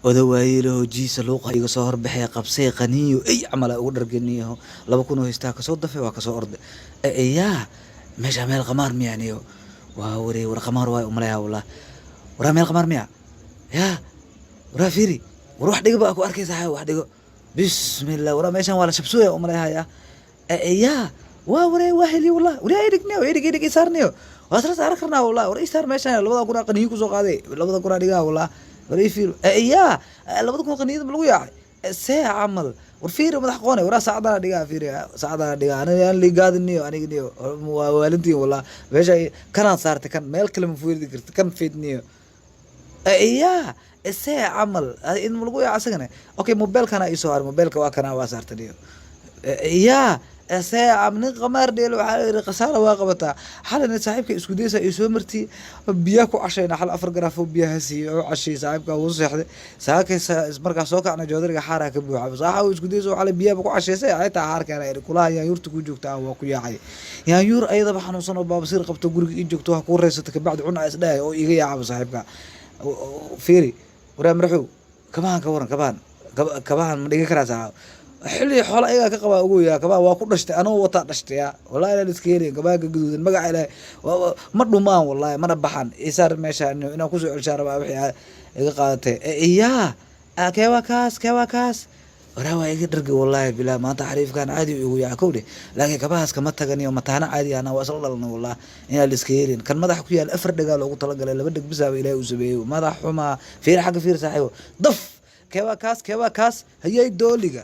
odawaayelo jiisa luuqa iga soo horbaxay qabsay qaniyo ay camal ugu dharganiyo 2 kun oo heystaa ka soo dafay waa ka soo orday yaa meesha meel qamaar miyaaniyo waa war qamaar waa umaleeyaa wallah war meel qamaar miya yaa war fiiri war wax dhigo baa ku arkaysaa wax dhigo bismillah war meeshan waa la shabsooya umaleeyaa yaa waa heli wallah war idig isaarniyo waa saar karnaa wallah war isaar meeshan 2 kun qaniyo ku soo qaaday 2 kun dhigaa wallah وريفير يا لما تكون قنية بالويا ساعة عمل ورفير مدح قوني ورا ساعة دقيقة فير ساعة دقيقة أنا اللي قاعد إني أنا قنيو والنتي والله بيجا كان صارت كان ما الكلام فوير ذكرت كان فيدني يا الساعة عمل إن بالويا عسكني أوكي موبايل كان يسوار موبايل كوا كان واسارت ديو يا ساعة من قمر ديلو على قصارى واقبتها حالنا صاحبك اسكوديسا يسومرتي بياكو عشينا حال افرغرافو بيها سي عشي صاحبك وصيحد ساكي marka soo kacna joodariga xaara ka buuxa saxa uu iskudiiso على biyaha ku casheysay ay taa xaarka ay kula yaa yurta ku joogtaa waa ku yaacay yaa yur ayada xanuunsan oo baabsir qabto guriga ii joogto wax ku reysata ka bacdi cunaa isdhaay oo iga yaacay saaxiibka fiiri waraa marxuu ka waran kabaan ma dhigi karaa saxa xilli xoolo ayaga ka qaba ugu yaa kaba waa ku dhashtay anoo wata dhashtay wallahi la iskeelay kaba gaduudan magaca ilaahay ma dhumaan wallahi mana baxan isaar meesha inaan ku soo celshaa rabaa wixii iga qaadatay kewa kaas waraa waa iga dhargay wallahi bilaa maanta xariifkan caadi ugu yaa kowde laakiin kabahaas kama taganiyo mataana caadi ana waa isla dhalnay wallahi inaan la iskeelin kan madax ku yaal 4 dhagaa loogu tala galay 2 dhag bisaaba ilaahay u sameeyay madax xuma fiir xagga fiir saaxiibo daf kewa kaas hayay dooliga